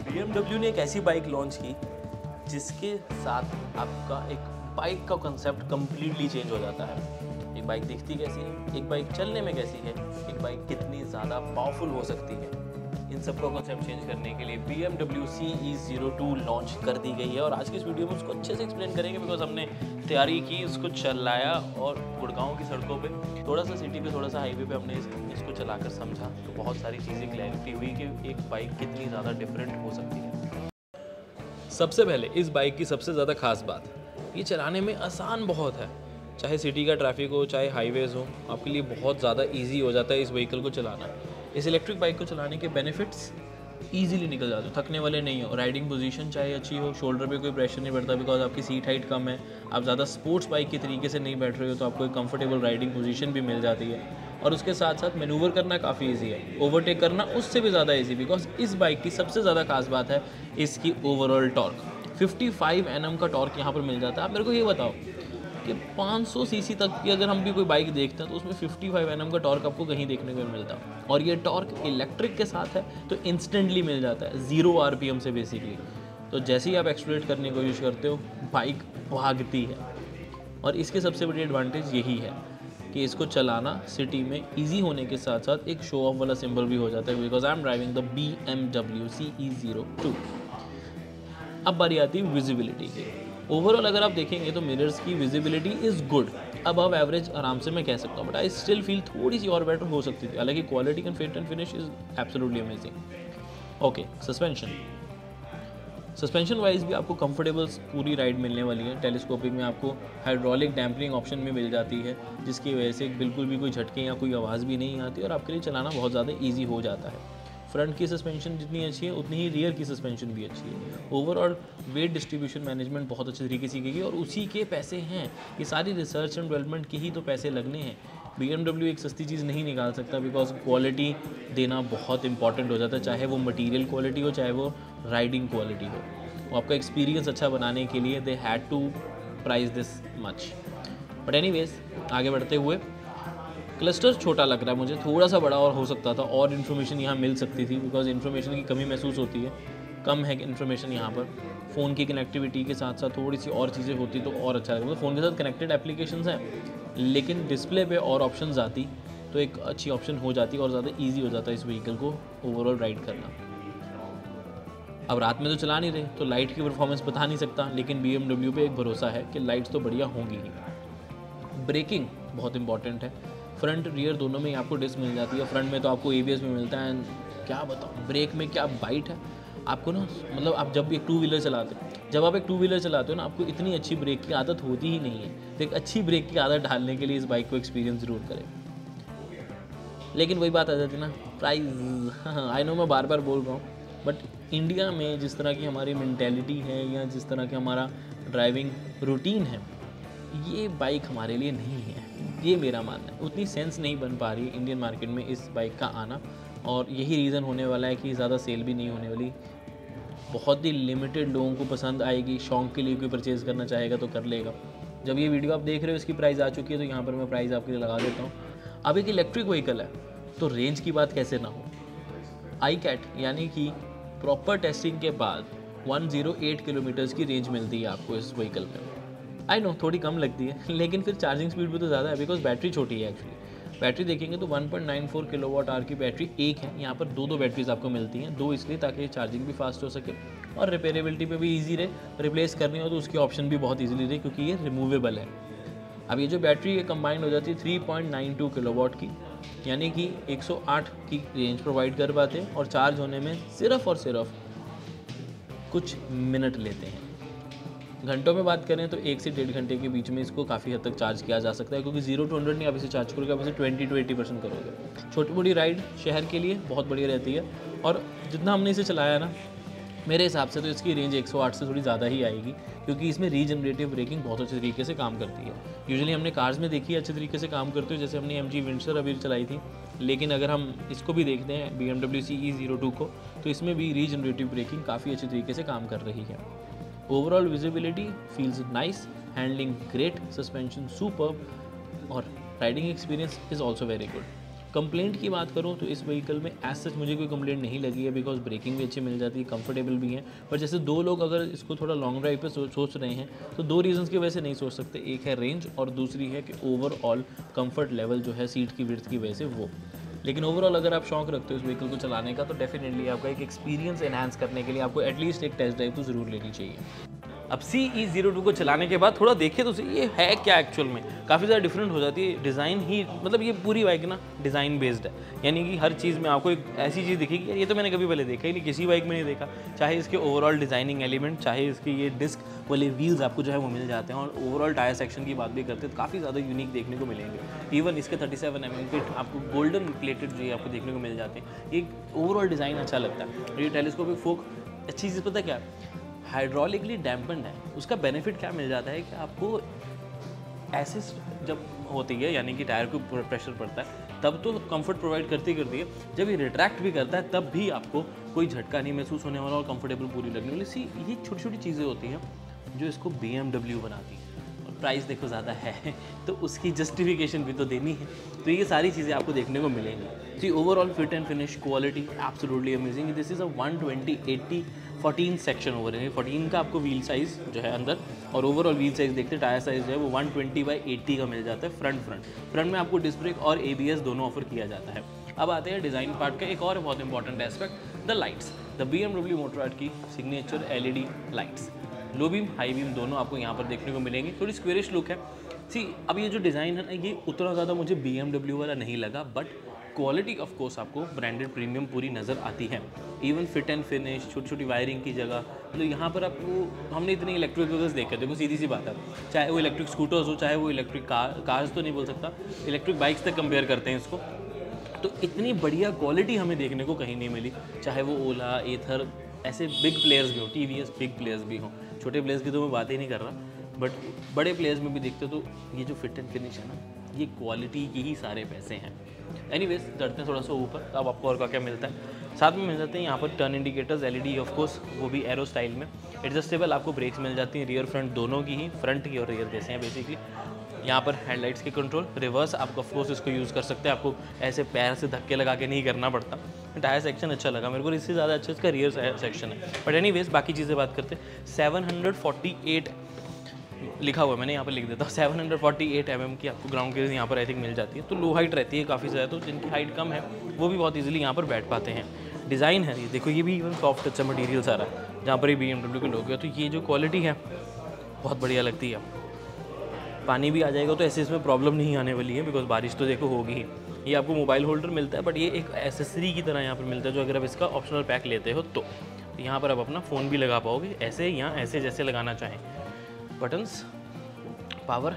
BMW ने एक ऐसी बाइक लॉन्च की जिसके साथ आपका एक बाइक का कंसेप्ट कम्प्लीटली चेंज हो जाता है। एक बाइक दिखती कैसी है, एक बाइक चलने में कैसी है, एक बाइक कितनी ज़्यादा पावरफुल हो सकती है, इन सबका कंसेप्ट चेंज करने के लिए BMW CE02 लॉन्च कर दी गई है। और आज की इस वीडियो में उसको अच्छे से एक्सप्लेन करेंगे बिकॉज हमने तैयारी की, उसको चलाया और गुड़गांव की सड़कों पे, थोड़ा सा सिटी पे, थोड़ा सा हाईवे पे हमने इसको चलाकर समझा तो बहुत सारी चीज़ें क्लैरिटी हुई कि एक बाइक कितनी ज़्यादा डिफरेंट हो सकती है। सबसे पहले इस बाइक की सबसे ज़्यादा खास बात, ये चलाने में आसान बहुत है। चाहे सिटी का ट्रैफिक हो, चाहे हाईवेज़ हो, आपके लिए बहुत ज़्यादा इजी हो जाता है इस व्हीकल को चलाना। इस इलेक्ट्रिक बाइक को चलाने के बेनिफिट्स ईजिली निकल जाते हो, थकने वाले नहीं हो। राइडिंग पोजीशन चाहे अच्छी हो, शोल्डर पे कोई प्रेशर नहीं पड़ता बिकॉज आपकी सीट हाइट कम है, आप ज़्यादा स्पोर्ट्स बाइक के तरीके से नहीं बैठ रहे हो, तो आपको एक कंफर्टेबल राइडिंग पोजीशन भी मिल जाती है। और उसके साथ साथ मैनूवर करना काफ़ी ईजी है, ओवरटेक करना उससे भी ज़्यादा ईजी बिकॉज इस बाइक की सबसे ज़्यादा खास बात है इसकी ओवरऑल टॉर्क। 55 Nm का टॉर्क यहाँ पर मिल जाता है। आप मेरे को ये बताओ कि 500 सीसी तक की अगर हम भी कोई बाइक देखते हैं तो उसमें 55 Nm का टॉर्क आपको कहीं देखने को नहीं मिलता। और ये टॉर्क इलेक्ट्रिक के साथ है तो इंस्टेंटली मिल जाता है 0 RPM से बेसिकली। तो जैसे ही आप एक्सप्लोरेट करने की कोशिश करते हो, बाइक भागती है। और इसके सबसे बड़ी एडवांटेज यही है कि इसको चलाना सिटी में ईजी होने के साथ साथ एक शो ऑफ वाला सिंबल भी हो जाता है because I am driving the BMW CE02। अब बारी आती है विजिबिलिटी की। ओवरऑल अगर आप देखेंगे तो मिरर्स की visibility is good, above average आराम से मैं कह सकता हूँ, बट आई स्टिल फील थोड़ी सी और बेटर हो सकती थी। हालांकि quality and fit and finish is absolutely amazing. Okay, suspension wise भी आपको कंफर्टेबल पूरी राइड मिलने वाली है। टेलीस्कोपिक में आपको हाइड्रोलिक डैम्पनिंग ऑप्शन भी मिल जाती है जिसकी वजह से बिल्कुल भी कोई झटके या कोई आवाज़ भी नहीं आती और आपके लिए चलाना बहुत ज़्यादा ईजी हो जाता है। फ्रंट की सस्पेंशन जितनी अच्छी है उतनी ही रियर की सस्पेंशन भी अच्छी है। ओवरऑल वेट डिस्ट्रीब्यूशन मैनेजमेंट बहुत अच्छे तरीके से की गई और उसी के पैसे हैं। ये सारी रिसर्च एंड डेवलपमेंट के ही तो पैसे लगने हैं। BMW एक सस्ती चीज़ नहीं निकाल सकता बिकॉज क्वालिटी देना बहुत इंपॉर्टेंट हो जाता है, चाहे वो मटीरियल क्वालिटी हो, चाहे वो राइडिंग क्वालिटी हो। वो आपका एक्सपीरियंस अच्छा बनाने के लिए they had to price this much. But anyways, आगे बढ़ते हुए क्लस्टर छोटा लग रहा है मुझे, थोड़ा सा बड़ा और हो सकता था, और इन्फॉर्मेशन यहाँ मिल सकती थी बिकॉज इन्फॉर्मेशन की कमी महसूस होती है, कम है इन्फॉर्मेशन यहाँ पर। फ़ोन की कनेक्टिविटी के साथ साथ थोड़ी सी और चीज़ें होती तो और अच्छा लगता। फ़ोन के साथ कनेक्टेड एप्लीकेशंस हैं लेकिन डिस्प्ले पे और ऑप्शंस आती तो एक अच्छी ऑप्शन हो जाती और ज़्यादा ईजी हो जाता इस व्हीकल को ओवरऑल राइड करना। अब रात में तो चला नहीं रहे तो लाइट की परफॉर्मेंस बता नहीं सकता, लेकिन BMW पे एक भरोसा है कि लाइट्स तो बढ़िया होंगी ही। ब्रेकिंग बहुत इंपॉर्टेंट है, फ्रंट रियर दोनों में आपको डिस्क मिल जाती है। फ्रंट में तो आपको ABS में मिलता है, क्या बताऊँ ब्रेक में क्या बाइट है आपको ना। मतलब आप जब एक टू व्हीलर चलाते हो ना, आपको इतनी अच्छी ब्रेक की आदत होती ही नहीं है। तो एक अच्छी ब्रेक की आदत डालने के लिए इस बाइक को एक्सपीरियंस ज़रूर करें। लेकिन वही बात आ जाती है ना, प्राइस। आई नो मैं बार बार बोल रहा हूँ, बट इंडिया में जिस तरह की हमारी मेंटेलिटी है या जिस तरह की हमारा ड्राइविंग रूटीन है, ये बाइक हमारे लिए नहीं है, ये मेरा मानना है। उतनी सेंस नहीं बन पा रही इंडियन मार्केट में इस बाइक का आना, और यही रीज़न होने वाला है कि ज़्यादा सेल भी नहीं होने वाली। बहुत ही लिमिटेड लोगों को पसंद आएगी, शौक के लिए कोई परचेज़ करना चाहेगा तो कर लेगा। जब ये वीडियो आप देख रहे हो इसकी प्राइस आ चुकी है तो यहाँ पर मैं प्राइस आपके लिए लगा देता हूँ। अब एक इलेक्ट्रिक व्हीकल है तो रेंज की बात कैसे ना हो। iCAT यानी कि प्रॉपर टेस्टिंग के बाद 108 किलोमीटर्स की रेंज मिलती है आपको इस व्हीकल में। आई नो थोड़ी कम लगती है लेकिन फिर चार्जिंग स्पीड भी तो ज़्यादा है बिकॉज बैटरी छोटी है। एक्चुअली बैटरी देखेंगे तो 1.94 किलोवाट आवर की बैटरी एक है, यहाँ पर दो बैटरीज आपको मिलती हैं। दो इसलिए ताकि चार्जिंग भी फास्ट हो सके और रिपेयरेबिलिटी पे भी इजी रहे, रिप्लेस करनी हो तो उसकी ऑप्शन भी बहुत ईजिली रहे क्योंकि ये रिमूवेबल है। अब ये जो बैटरी है कंबाइंड हो जाती है 3.92 किलोवाट की, यानी कि 108 की रेंज प्रोवाइड कर पाते हैं और चार्ज होने में सिर्फ और सिर्फ कुछ मिनट लेते हैं। घंटों में बात करें तो 1 से 1.5 घंटे के बीच में इसको काफ़ी हद तक चार्ज किया जा सकता है क्योंकि 0 to 100 नहीं आप इसे चार्ज करोगे, आप इसे 20 to 80% करोगे। छोटी बड़ी राइड शहर के लिए बहुत बढ़िया रहती है और जितना हमने इसे चलाया ना, मेरे हिसाब से तो इसकी रेंज 108 से थोड़ी ज़्यादा ही आएगी क्योंकि इसमें रीजनरेटिव ब्रेकिंग बहुत अच्छे तरीके से काम करती है। यूजुअली हमने कार्स में देखी है अच्छे तरीके से काम करते हुए, जैसे हमने MG विंडसर अभी चलाई थी, लेकिन अगर हम इसको भी देखते हैं BMW CE02 को, तो इसमें भी रीजनरेटिव ब्रेकिंग काफ़ी अच्छे तरीके से काम कर रही है। Overall visibility feels nice, handling great, suspension superb और riding experience is also very good. Complaint की बात करूँ तो इस व्हीकल में एज सच मुझे कोई कंप्लेंट नहीं लगी है, बिकॉज ब्रेकिंग भी अच्छी मिल जाती है, कंफर्टेबल भी है। पर जैसे दो लोग अगर इसको थोड़ा लॉन्ग ड्राइव पे सोच रहे हैं तो दो रीजंस की वजह से नहीं सोच सकते, एक है रेंज और दूसरी है कि ओवरऑल कंफर्ट लेवल जो है सीट की विड्थ की वजह से वो। लेकिन ओवरऑल अगर आप शौक रखते हो इस व्हीकल को चलाने का तो डेफिनेटली आपका एक एक्सपीरियंस एनहांस करने के लिए आपको एटलीस्ट एक टेस्ट ड्राइव तो ज़रूर लेनी चाहिए। अब CE02 को चलाने के बाद थोड़ा देखें तो सही ये है क्या एक्चुअल में, काफ़ी ज़्यादा डिफरेंट हो जाती है डिज़ाइन ही, मतलब ये पूरी बाइक ना डिज़ाइन बेस्ड है, यानी कि हर चीज़ में आपको एक ऐसी चीज़ दिखेगी यार ये तो मैंने कभी पहले देखा ही नहीं, किसी बाइक में नहीं देखा। चाहे इसके ओवरऑल डिज़ाइनिंग एलिमेंट, चाहे इसके ये डिस्क वाले व्हील्स आपको जो है वो मिल जाते हैं, और ओवरऑल टायर सेक्शन की बात भी करते हैं तो काफ़ी ज़्यादा यूनिक देखने को मिलेंगे। इवन इसके 37 mm के आपको गोल्डन प्लेटेड जो है आपको देखने को मिल जाते हैं। एक ओवरऑल डिज़ाइन अच्छा लगता है। ये टेलीस्कोपिक फोक अच्छी चीज़ पता क्या है, हाइड्रोलिकली डैम्पन्ड है। उसका बेनिफिट क्या मिल जाता है कि आपको ऐसे जब होती है यानी कि टायर को प्रेशर पड़ता है तब तो कंफर्ट प्रोवाइड करती है, जब ये रिट्रैक्ट भी करता है तब भी आपको कोई झटका नहीं महसूस होने वाला और कंफर्टेबल पूरी लगने वाली। सी ये छोटी छोटी चीज़ें होती हैं जो इसको BMW बनाती है। और प्राइस देखो ज़्यादा है तो उसकी जस्टिफिकेशन भी तो देनी है, तो ये सारी चीज़ें आपको देखने को मिलेंगी। See overall fit and finish quality absolutely amazing. This is a 120/80/14 section over है, 14 का आपको व्हील साइज़ जो है अंदर, और ओवरऑल व्हील साइज़ देखते टायर साइज़ जो है वो 120/80 का मिल जाता है। फ्रंट में आपको डिस्क ब्रेक और ABS दोनों ऑफर किया जाता है। अब आते हैं डिज़ाइन पार्ट का एक और बहुत important aspect, the lights. The BMW मोटोरॉड की signature LED lights, low beam high beam दोनों आपको यहाँ पर देखने को मिलेंगे। थोड़ी स्क्वेरिश लुक है। सी अब ये जो डिज़ाइन है ना ये उतना ज़्यादा मुझे BMW वाला नहीं लगा, बट क्वालिटी ऑफ कोर्स आपको ब्रांडेड प्रीमियम पूरी नज़र आती है। इवन फिट एंड फिनिश, छोटी छोटी वायरिंग की जगह, मतलब यहाँ पर आपको हमने इतनी इलेक्ट्रिक व्हीकल्स देखे, देखो सीधी सी बात है, चाहे वो इलेक्ट्रिक स्कूटर्स हो, चाहे वो इलेक्ट्रिक कार्स तो नहीं बोल सकता, इलेक्ट्रिक बाइक्स तक कंपेयर करते हैं इसको, तो इतनी बढ़िया क्वालिटी हमें देखने को कहीं नहीं मिली। चाहे वो ओला, एथर, ऐसे बिग प्लेयर्स भी हों, TVS बिग प्लेयर्स भी हों, छोटे प्लेयर्स की तो मैं बात ही नहीं कर रहा, बट बड़े प्लेयर्स में भी देखते तो ये जो फिट एंड फिनिश है ना, ये क्वालिटी के ही सारे पैसे हैं। एनीवेज चढ़ते हैं थोड़ा सा ऊपर, अब आपको और क्या मिलता है। साथ में मिल जाते हैं यहाँ पर turn indicators LED of course, वो भी एरो स्टाइल में। एडजस्टेबल आपको ब्रेक्स मिल जाती हैं, रियर फ्रंट दोनों की ही, फ्रंट की और रियर जैसे हैं बेसिकली। यहाँ पर हेडलाइट्स के कंट्रोल, रिवर्स आप ऑफ कोर्स इसको यूज़ कर सकते हैं, आपको ऐसे पैर से धक्के लगा के नहीं करना पड़ता। टायर सेक्शन अच्छा लगा मेरे को, इससे ज़्यादा अच्छा इसका रियर सेक्शन है। बट एनीवेज बाकी चीज़ें बात करते हैं। 748 लिखा हुआ है, मैंने यहाँ पर लिख देता हूँ, 748 mm की आपको ग्राउंड क्लियरेंस यहाँ पर आई थिंक मिल जाती है। तो लो हाइट रहती है काफ़ी ज़्यादा, तो जिनकी हाइट कम है वो भी बहुत ईजिली यहाँ पर बैठ पाते हैं। डिज़ाइन है ये देखो, ये भी इवन सॉफ्ट अच्छा मटीरियल सारा, जहाँ पर ये BMW के लोग हैं, तो ये जो क्वालिटी है बहुत बढ़िया लगती है। पानी भी आ जाएगा तो ऐसे इसमें प्रॉब्लम नहीं आने वाली है, बिकॉज बारिश तो देखो होगी ही। ये आपको मोबाइल होल्डर मिलता है, बट ये एक एसेसरी की तरह यहाँ पर मिलता है, जो अगर आप इसका ऑप्शनल पैक लेते हो तो यहाँ पर आप अपना फ़ोन भी लगा पाओगे ऐसे या ऐसे जैसे लगाना चाहें। बटन्स, पावर,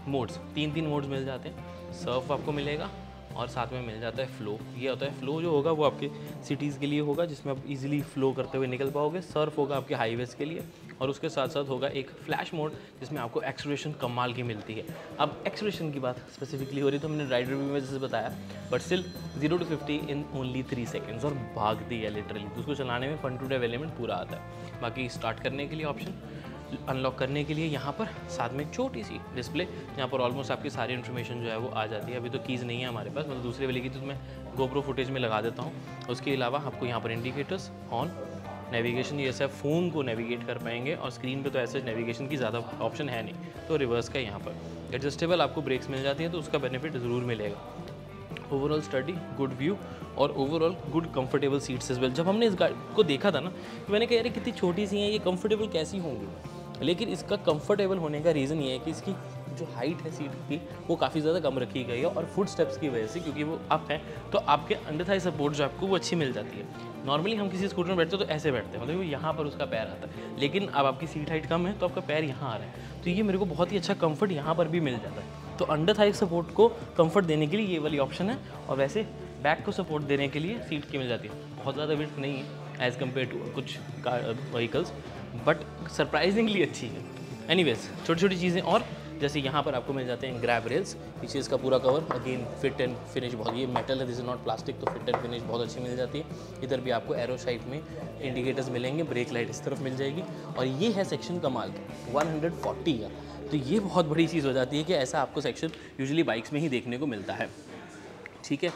मोड्स, 3 मोड्स मिल जाते हैं। सर्फ आपको मिलेगा और साथ में मिल जाता है फ्लो। ये होता है फ्लो जो होगा वो आपके सिटीज़ के लिए होगा, जिसमें आप इजीली फ्लो करते हुए निकल पाओगे। सर्फ होगा आपके हाईवेज़ के लिए, और उसके साथ साथ होगा एक फ्लैश मोड जिसमें आपको एक्सेलरेशन कमाल की मिलती है। अब एक्सेलरेशन की बात स्पेसिफिकली हो रही तो मैंने राइड रिव्यू में जैसे बताया, but still 0 to 50 in only 3 seconds, और भागती है लिटरली। तो उसको चलाने में फन टू ड्राइव एलिमेंट पूरा आता है। बाकी स्टार्ट करने के लिए ऑप्शन, अनलॉक करने के लिए यहाँ पर साथ में छोटी सी डिस्प्ले, जहाँ पर ऑलमोस्ट आपकी सारी इन्फॉर्मेशन जो है वो आ जाती है। अभी तो कीज़ नहीं है हमारे पास, मतलब दूसरे वाले की तो मैं GoPro फुटेज में लगा देता हूँ। उसके अलावा आपको यहाँ पर इंडिकेटर्स ऑन, नेविगेशन ये ऐसा फ़ोन को नेविगेट कर पाएंगे, और स्क्रीन पे तो ऐसे नेविगेशन की ज़्यादा ऑप्शन है नहीं, तो रिवर्स का यहाँ पर एडजस्टेबल आपको ब्रेक्स मिल जाती हैं, तो उसका बेनिफिट ज़रूर मिलेगा। ओवरऑल स्टडी, गुड व्यू और overall good comfortable seats as well. जब हमने इस गाड़ी को देखा था ना तो मैंने कहा यार कितनी छोटी सी हैं, ये कंफर्टेबल कैसी होंगी, लेकिन इसका कंफर्टेबल होने का रीज़न ये है कि इसकी जो हाइट है सीट की वो काफ़ी ज़्यादा कम रखी गई है, और फुट स्टेप्स की वजह से, क्योंकि वो अप है तो आपके अंडर थाई सपोर्ट जो आपको वो अच्छी मिल जाती है। नॉर्मली हम किसी स्कूटर में बैठते हैं तो ऐसे बैठते हैं, मतलब यहाँ पर उसका पैर आता है, लेकिन अब आपकी सीट हाइट कम है तो आपका पैर यहाँ आ रहा है, तो ये मेरे को बहुत ही अच्छा कंफर्ट यहाँ पर भी मिल जाता है। तो अंडर थाई सपोर्ट को कंफर्ट देने के लिए ये वाली ऑप्शन है, और वैसे बैक को सपोर्ट देने के लिए सीट की मिल जाती है। बहुत ज़्यादा विड्थ नहीं है एज़ कम्पेयर टू कुछ व्हीकल्स, बट सरप्राइजिंगली अच्छी है। एनीवेज छोटी छोटी चीज़ें, और जैसे यहाँ पर आपको मिल जाते हैं ग्रैब रेल्स, पीछे इसका पूरा cover, again fit and finish बहुत, ये मेटल है, दिस इज नॉट प्लास्टिक, तो फिट एंड फिनिश बहुत अच्छी मिल जाती है। इधर भी आपको एरो शाइप में इंडिकेटर्स मिलेंगे, ब्रेक लाइट इस तरफ मिल जाएगी, और ये है सेक्शन कमाल का 140 का, तो ये बहुत बड़ी चीज़ हो जाती है कि ऐसा आपको सेक्शन यूजुअली बाइक्स में ही देखने को मिलता है। ठीक है,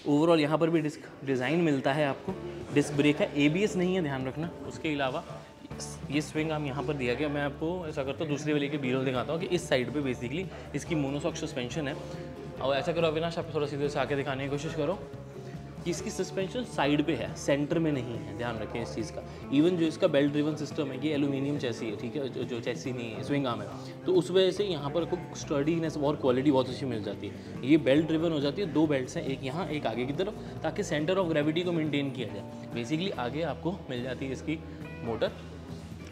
ओवरऑल यहाँ पर भी डिस्क डिज़ाइन मिलता है आपको। डिस्क ब्रेक है, ABS नहीं है, ध्यान रखना। उसके अलावा ये स्विंग आर्म यहाँ पर दिया गया। मैं आपको ऐसा करता हूँ दूसरे वाले के B-roll दिखाता हूँ कि इस साइड पे बेसिकली इसकी मोनोशॉक सस्पेंशन है। और ऐसा करो अविनाश, आप थोड़ा सीधे से आके दिखाने की कोशिश करो कि इसकी सस्पेंशन साइड पे है, सेंटर में नहीं है, ध्यान रखें इस चीज़ का। इवन जो इसका बेल्ट ड्रिवन सिस्टम है ये एल्यूमिनियम चैसी है, ठीक है, जो चैसी नहीं है, स्विंग आर्म है, तो उस वजह से यहाँ पर आपको स्टर्डीनेस और क्वालिटी बहुत अच्छी मिल जाती है। ये बेल्ट ड्रिवन हो जाती है, 2 बेल्ट्स हैं, एक यहाँ एक आगे की तरफ, ताकि सेंटर ऑफ ग्रेविटी को मेनटेन किया जाए। बेसिकली आगे आपको मिल जाती है इसकी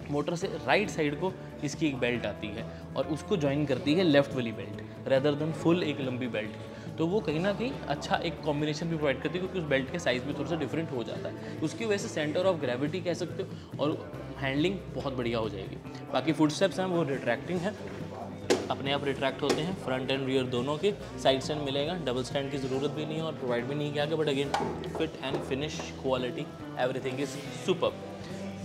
मोटर से राइट साइड को इसकी एक बेल्ट आती है और उसको ज्वाइन करती है लेफ्ट वाली बेल्ट, रेदर देन फुल एक लंबी बेल्ट। तो वो कहीं ना कहीं अच्छा एक कॉम्बिनेशन भी प्रोवाइड करती है, क्योंकि उस बेल्ट के साइज़ भी थोड़ा सा डिफरेंट हो जाता है। उसकी वजह से सेंटर ऑफ ग्रेविटी कह सकते हो और हैंडलिंग बहुत बढ़िया हो जाएगी। बाकी फुट स्टेप्स हैं वो रिट्रैक्टिंग है, अपने आप रिट्रैक्ट होते हैं, फ्रंट एंड रियर दोनों के। साइड स्टैंड मिलेगा, डबल स्टैंड की ज़रूरत भी नहीं है और प्रोवाइड भी नहीं किया गया, but again fit and finish quality everything is superb.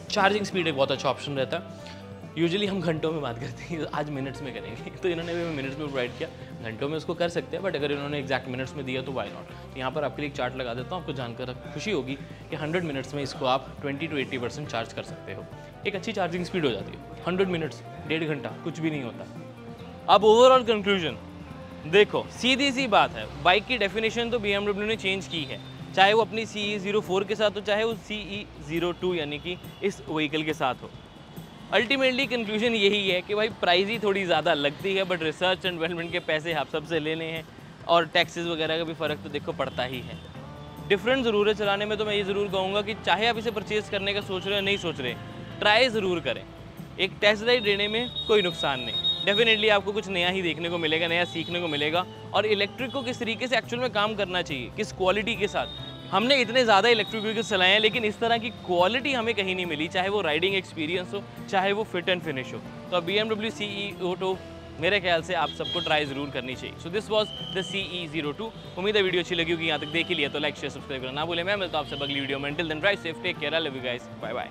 Charging speed एक बहुत अच्छा ऑप्शन रहता है। यूजुअली हम घंटों में बात करते हैं, आज मिनट्स में करेंगे, तो इन्होंने भी मिनट्स में प्रोवाइड किया। घंटों में उसको कर सकते हैं, बट अगर इन्होंने एग्जैक्ट मिनट्स में दिया तो वाई नॉट। तो यहाँ पर आपके लिए एक चार्ट लगा देता हूँ, आपको जानकर खुशी होगी कि 100 मिनट्स में इसको आप 20 to 80% चार्ज कर सकते हो। एक अच्छी चार्जिंग स्पीड हो जाती है। 100 मिनट्स, 1.5 घंटा, कुछ भी नहीं होता। अब ओवरऑल कंक्लूजन देखो, सीधी सी बात है, बाइक की डेफिनेशन तो BMW ने चेंज की है, चाहे वो अपनी CE04 के साथ हो, चाहे वो CE02 यानी कि इस व्हीकल के साथ हो। अल्टीमेटली कंक्लूजन यही है कि भाई प्राइस ही थोड़ी ज़्यादा लगती है, बट रिसर्च एंड डेवलपमेंट के पैसे आप सबसे लेने हैं और टैक्सेस वगैरह का भी फ़र्क तो देखो पड़ता ही है। डिफरेंट ज़रूर है चलाने में। तो मैं ये ज़रूर कहूँगा कि चाहे आप इसे परचेज़ करने का सोच रहे हो नहीं सोच रहे, ट्राई ज़रूर करें। एक टेस्ट ड्राइव देने में कोई नुकसान नहीं। डेफिनेटली आपको कुछ नया ही देखने को मिलेगा, नया सीखने को मिलेगा, और इलेक्ट्रिक को किस तरीके से एक्चुअल में काम करना चाहिए, किस क्वालिटी के साथ। हमने इतने ज़्यादा इलेक्ट्रिक व्हीकल्स चलाए हैं, लेकिन इस तरह की क्वालिटी हमें कहीं नहीं मिली, चाहे वो राइडिंग एक्सपीरियंस हो, चाहे वो फिट एंड फिनिश हो। तो BMW CE02 मेरे ख्याल से आप सबको ट्राई ज़रूर करनी चाहिए। So this was the CE02। उम्मीद है वीडियो अच्छी लगी होगी, यहाँ तक देख ही लिया तो लाइक शेयर सब्सक्राइब करना ना भूलें। मैं मिलता हूँ आपसे अगली वीडियो में। Till then drive safe, take care, I love you guys, bye bye.